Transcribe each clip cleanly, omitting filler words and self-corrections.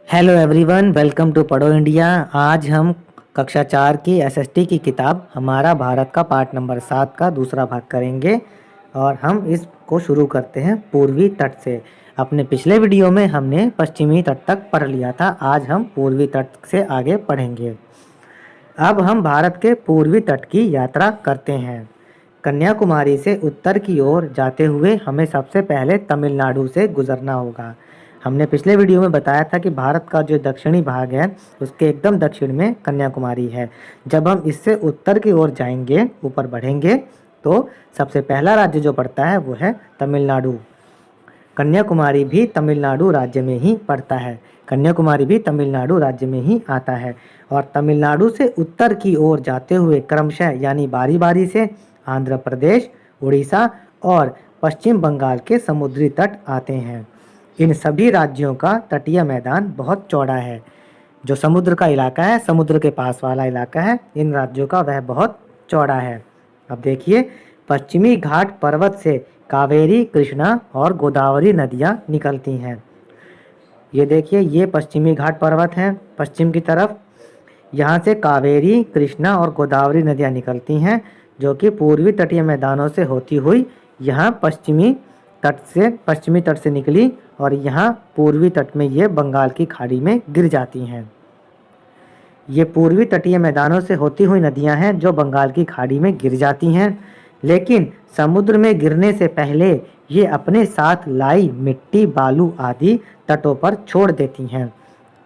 Hello everyone, welcome to पढ़ो India. आज हम कक्षा 4 की एसएसटी की किताब हमारा भारत का पार्ट नंबर 7 का दूसरा भाग करेंगे और हम इसको शुरू करते हैं पूर्वी तट से। अपने पिछले वीडियो में हमने पश्चिमी तट तक पढ़ लिया था। आज हम पूर्वी तट से आगे पढ़ेंगे। अब हम भारत के पूर्वी तट की यात्रा करते हैं। कन्याकुमारी से उत्तर की ओर जाते हुए हमें सबसे पहले तमिलनाडु से गुजरना होगा। हमने पिछले वीडियो में बताया था कि भारत का जो दक्षिणी भाग है उसके एकदम दक्षिण में कन्याकुमारी है। जब हम इससे उत्तर की ओर जाएंगे, ऊपर बढ़ेंगे, तो सबसे पहला राज्य जो पड़ता है वो है तमिलनाडु। कन्याकुमारी भी तमिलनाडु राज्य में ही पड़ता है। कन्याकुमारी भी तमिलनाडु राज्य में ही आता है। और तमिलनाडु से उत्तर की ओर जाते हुए क्रमशः यानी बारी बारी से आंध्र प्रदेश, उड़ीसा और पश्चिम बंगाल के समुद्री तट आते हैं। इन सभी राज्यों का तटीय मैदान बहुत चौड़ा है। जो समुद्र का इलाका है, समुद्र के पास वाला इलाका है, इन राज्यों का वह बहुत चौड़ा है। अब देखिए, पश्चिमी घाट पर्वत से कावेरी, कृष्णा और गोदावरी नदियाँ निकलती हैं। ये देखिए, ये पश्चिमी घाट पर्वत हैं पश्चिम की तरफ। यहाँ से कावेरी, कृष्णा और गोदावरी नदियाँ निकलती हैं, जो कि पूर्वी तटीय मैदानों से होती हुई यहाँ पश्चिमी तट से निकली और यहाँ पूर्वी तट में ये बंगाल की खाड़ी में गिर जाती हैं। ये पूर्वी तटीय मैदानों से होती हुई नदियाँ हैं जो बंगाल की खाड़ी में गिर जाती हैं, लेकिन समुद्र में गिरने से पहले ये अपने साथ लाई मिट्टी, बालू आदि तटों पर छोड़ देती हैं।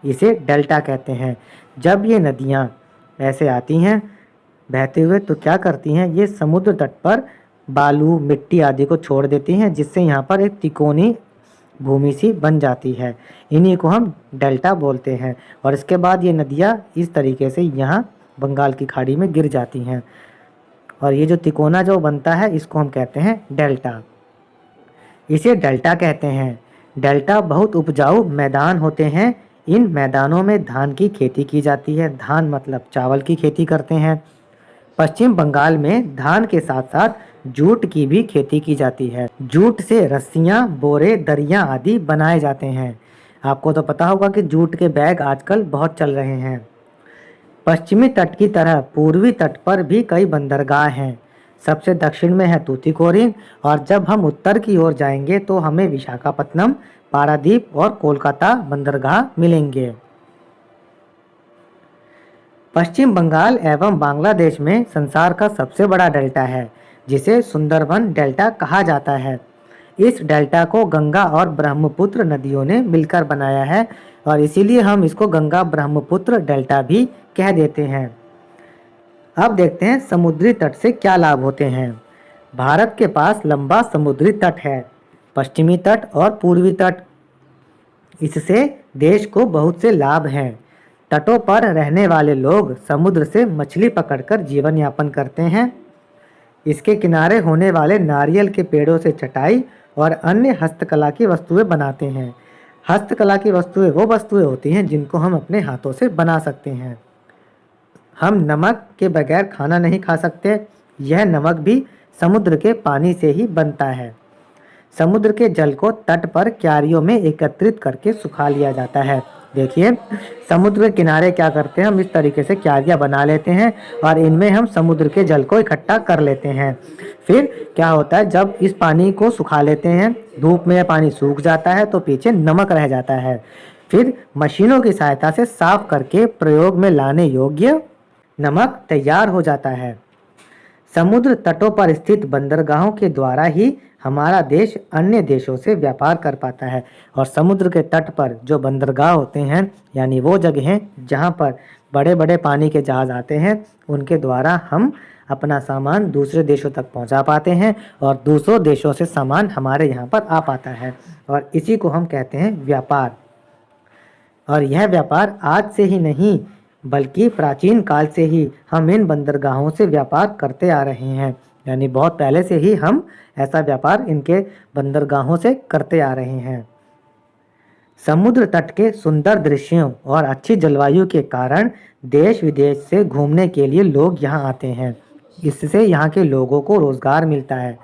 इसे डेल्टा कहते हैं। जब ये नदियाँ ऐसे आती हैं बहते हुए तो क्या करती हैं, ये समुद्र तट पर बालू, मिट्टी आदि को छोड़ देती हैं, जिससे यहाँ पर एक तिकोनी भूमि सी बन जाती है। इन्हीं को हम डेल्टा बोलते हैं। और इसके बाद ये नदियाँ इस तरीके से यहाँ बंगाल की खाड़ी में गिर जाती हैं और ये जो तिकोना जो बनता है इसको हम कहते हैं डेल्टा। इसे डेल्टा कहते हैं। डेल्टा बहुत उपजाऊ मैदान होते हैं। इन मैदानों में धान की खेती की जाती है। धान मतलब चावल की खेती करते हैं। पश्चिम बंगाल में धान के साथ साथ जूट की भी खेती की जाती है। जूट से रस्सियाँ, बोरे, दरियाँ आदि बनाए जाते हैं। आपको तो पता होगा कि जूट के बैग आजकल बहुत चल रहे हैं। पश्चिमी तट की तरह पूर्वी तट पर भी कई बंदरगाह हैं। सबसे दक्षिण में है तूतीकोरिन और जब हम उत्तर की ओर जाएंगे तो हमें विशाखापत्तनम, पारादीप और कोलकाता बंदरगाह मिलेंगे। पश्चिम बंगाल एवं बांग्लादेश में संसार का सबसे बड़ा डेल्टा है, जिसे सुंदरबन डेल्टा कहा जाता है। इस डेल्टा को गंगा और ब्रह्मपुत्र नदियों ने मिलकर बनाया है और इसीलिए हम इसको गंगा ब्रह्मपुत्र डेल्टा भी कह देते हैं। अब देखते हैं समुद्री तट से क्या लाभ होते हैं। भारत के पास लंबा समुद्री तट है, पश्चिमी तट और पूर्वी तट। इससे देश को बहुत से लाभ हैं। तटों पर रहने वाले लोग समुद्र से मछली पकड़कर जीवन यापन करते हैं। इसके किनारे होने वाले नारियल के पेड़ों से चटाई और अन्य हस्तकला की वस्तुएं बनाते हैं। हस्तकला की वस्तुएं वो वस्तुएं होती हैं जिनको हम अपने हाथों से बना सकते हैं। हम नमक के बगैर खाना नहीं खा सकते। यह नमक भी समुद्र के पानी से ही बनता है। समुद्र के जल को तट पर क्यारियों में एकत्रित करके सुखा लिया जाता है। देखिए, समुद्र के किनारे क्या करते हैं, हम इस तरीके से क्यारियाँ बना लेते हैं और इनमें हम समुद्र के जल को इकट्ठा कर लेते हैं। फिर क्या होता है, जब इस पानी को सुखा लेते हैं, धूप में यह पानी सूख जाता है तो पीछे नमक रह जाता है। फिर मशीनों की सहायता से साफ करके प्रयोग में लाने योग्य नमक तैयार हो जाता है। समुद्र तटों पर स्थित बंदरगाहों के द्वारा ही हमारा देश अन्य देशों से व्यापार कर पाता है। और समुद्र के तट पर जो बंदरगाह होते हैं, यानी वो जगहें जहाँ पर बड़े बड़े पानी के जहाज़ आते हैं, उनके द्वारा हम अपना सामान दूसरे देशों तक पहुँचा पाते हैं और दूसरों देशों से सामान हमारे यहाँ पर आ पाता है। और इसी को हम कहते हैं व्यापार। और यह व्यापार आज से ही नहीं बल्कि प्राचीन काल से ही हम इन बंदरगाहों से व्यापार करते आ रहे हैं। यानी बहुत पहले से ही हम ऐसा व्यापार इनके बंदरगाहों से करते आ रहे हैं। समुद्र तट के सुंदर दृश्यों और अच्छी जलवायु के कारण देश विदेश से घूमने के लिए लोग यहाँ आते हैं। इससे यहाँ के लोगों को रोजगार मिलता है।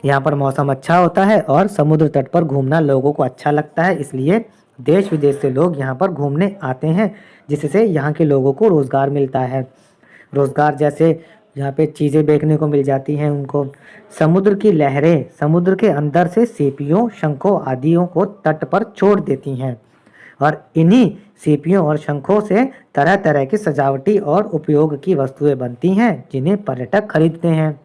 यहाँ पर मौसम अच्छा होता है और समुद्र तट पर घूमना लोगों को अच्छा लगता है, इसलिए देश विदेश से लोग यहाँ पर घूमने आते हैं, जिससे यहाँ के लोगों को रोज़गार मिलता है। रोज़गार जैसे यहाँ पे चीज़ें देखने को मिल जाती हैं उनको। समुद्र की लहरें समुद्र के अंदर से सीपियों, शंखों आदियों को तट पर छोड़ देती हैं और इन्हीं सीपियों और शंखों से तरह तरह की सजावटी और उपयोग की वस्तुएं बनती हैं, जिन्हें पर्यटक खरीदते हैं।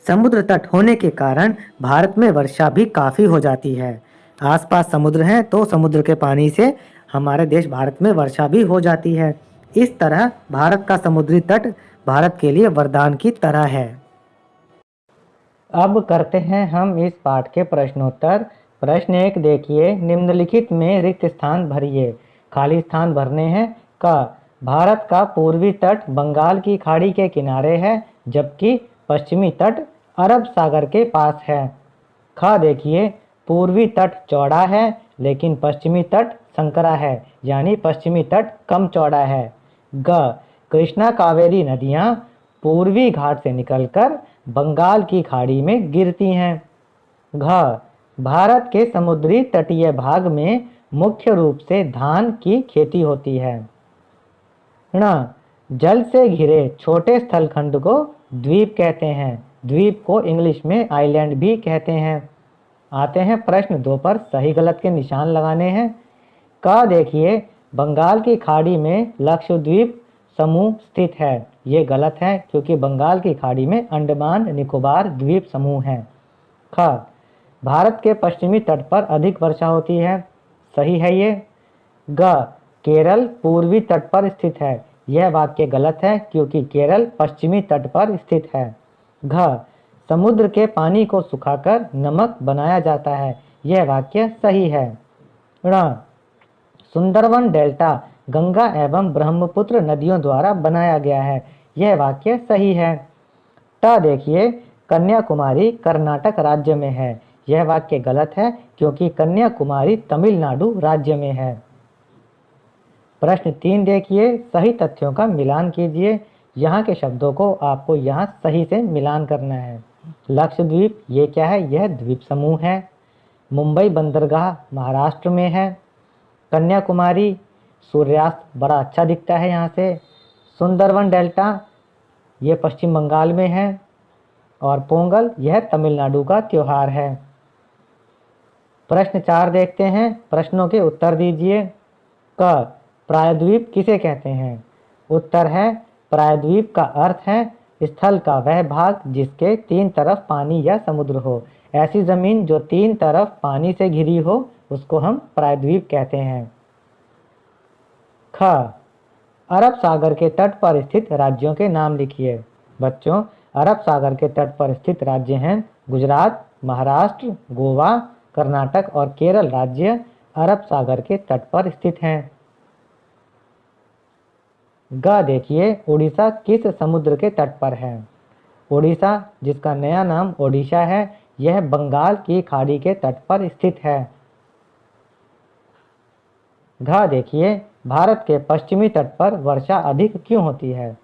समुद्र तट होने के कारण भारत में वर्षा भी काफ़ी हो जाती है। आसपास समुद्र है तो समुद्र के पानी से हमारे देश भारत में वर्षा भी हो जाती है। इस तरह भारत का समुद्री तट भारत के लिए वरदान की तरह है। अब करते हैं हम इस पाठ के प्रश्नोत्तर। प्रश्न 1 देखिए, निम्नलिखित में रिक्त स्थान भरिए। खाली स्थान भरने हैं। क, भारत का पूर्वी तट बंगाल की खाड़ी के किनारे है, जबकि पश्चिमी तट अरब सागर के पास है। ख देखिए, पूर्वी तट चौड़ा है लेकिन पश्चिमी तट संकरा है, यानी पश्चिमी तट कम चौड़ा है। ग, कृष्णा कावेरी नदियाँ पूर्वी घाट से निकलकर बंगाल की खाड़ी में गिरती हैं। घ, भारत के समुद्री तटीय भाग में मुख्य रूप से धान की खेती होती है। ण, जल से घिरे छोटे स्थलखंड को द्वीप कहते हैं। द्वीप को इंग्लिश में आइलैंड भी कहते हैं। आते हैं प्रश्न 2 पर, सही गलत के निशान लगाने हैं। क देखिए, बंगाल की खाड़ी में लक्षद्वीप समूह स्थित है। ये गलत है क्योंकि बंगाल की खाड़ी में अंडमान निकोबार द्वीप समूह है। ख, भारत के पश्चिमी तट पर अधिक वर्षा होती है। सही है ये। ग, केरल पूर्वी तट पर स्थित है। यह वाक्य गलत है क्योंकि केरल पश्चिमी तट पर स्थित है। घ, समुद्र के पानी को सुखाकर नमक बनाया जाता है। यह वाक्य सही है। ण, सुंदरवन डेल्टा गंगा एवं ब्रह्मपुत्र नदियों द्वारा बनाया गया है। यह वाक्य सही है। ट देखिए, कन्याकुमारी कर्नाटक राज्य में है। यह वाक्य गलत है क्योंकि कन्याकुमारी तमिलनाडु राज्य में है। प्रश्न 3 देखिए, सही तथ्यों का मिलान कीजिए। यहाँ के शब्दों को आपको यहाँ सही से मिलान करना है। लक्षद्वीप, ये क्या है? यह द्वीप समूह है। मुंबई बंदरगाह महाराष्ट्र में है। कन्याकुमारी, सूर्यास्त बड़ा अच्छा दिखता है यहाँ से। सुंदरवन डेल्टा, ये पश्चिम बंगाल में है। और पोंगल, यह तमिलनाडु का त्योहार है। प्रश्न 4 देखते हैं, प्रश्नों के उत्तर दीजिए। क, प्रायद्वीप किसे कहते हैं? उत्तर है, प्रायद्वीप का अर्थ है स्थल का वह भाग जिसके 3 तरफ पानी या समुद्र हो। ऐसी जमीन जो 3 तरफ पानी से घिरी हो उसको हम प्रायद्वीप कहते हैं। ख, अरब सागर के तट पर स्थित राज्यों के नाम लिखिए। बच्चों, अरब सागर के तट पर स्थित राज्य हैं गुजरात, महाराष्ट्र, गोवा, कर्नाटक और केरल राज्य अरब सागर के तट पर स्थित हैं। ग देखिए, उड़ीसा किस समुद्र के तट पर है? उड़ीसा, जिसका नया नाम ओडिशा है, यह बंगाल की खाड़ी के तट पर स्थित है। घ देखिए, भारत के पश्चिमी तट पर वर्षा अधिक क्यों होती है?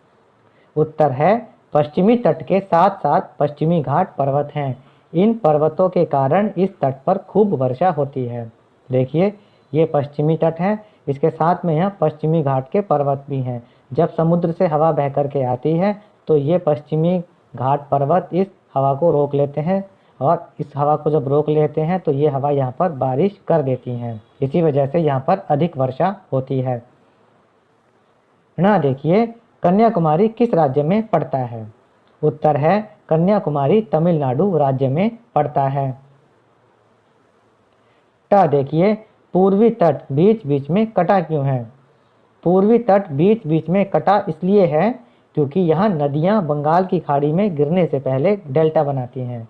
उत्तर है, पश्चिमी तट के साथ साथ पश्चिमी घाट पर्वत हैं। इन पर्वतों के कारण इस तट पर खूब वर्षा होती है। देखिए, ये पश्चिमी तट है, इसके साथ में यहाँ पश्चिमी घाट के पर्वत भी हैं। जब समुद्र से हवा बह करके आती है तो ये पश्चिमी घाट पर्वत इस हवा को रोक लेते हैं और इस हवा को जब रोक लेते हैं तो ये हवा यहाँ पर बारिश कर देती हैं। इसी वजह से यहाँ पर अधिक वर्षा होती है। ना देखिए, कन्याकुमारी किस राज्य में पड़ता है? उत्तर है, कन्याकुमारी तमिलनाडु राज्य में पड़ता है। ट देखिए, पूर्वी तट बीच बीच में कटा क्यों है? पूर्वी तट बीच बीच में कटा इसलिए है क्योंकि यहाँ नदियाँ बंगाल की खाड़ी में गिरने से पहले डेल्टा बनाती हैं।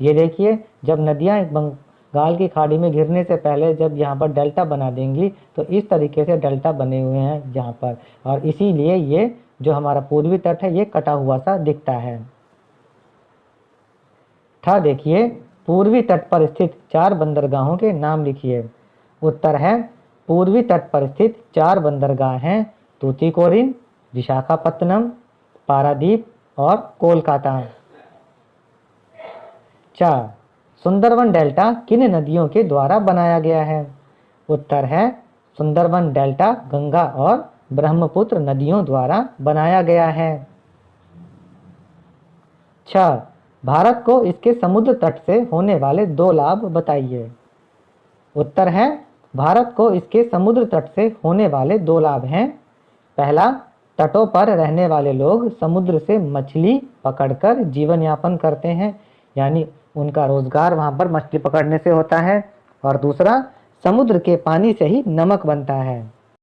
ये देखिए, जब नदियाँ बंगाल की खाड़ी में गिरने से पहले जब यहाँ पर डेल्टा बना देंगी तो इस तरीके से डेल्टा बने हुए हैं यहाँ पर, और इसीलिए ये जो हमारा पूर्वी तट है ये कटा हुआ सा दिखता है। था देखिए, पूर्वी तट पर स्थित 4 बंदरगाहों के नाम लिखिए। उत्तर है, पूर्वी तट पर स्थित 4 बंदरगाह हैं तूतीकोरिन, विशाखापत्तनम, पारादीप और कोलकाता। 4, सुंदरवन डेल्टा किन नदियों के द्वारा बनाया गया है? उत्तर है सुंदरबन डेल्टा गंगा और ब्रह्मपुत्र नदियों द्वारा बनाया गया है। 6. भारत को इसके समुद्र तट से होने वाले 2 लाभ बताइए। उत्तर है भारत को इसके समुद्र तट से होने वाले 2 लाभ हैं। पहला, तटों पर रहने वाले लोग समुद्र से मछली पकड़कर जीवन यापन करते हैं, यानी उनका रोजगार वहाँ पर मछली पकड़ने से होता है। और दूसरा, समुद्र के पानी से ही नमक बनता है।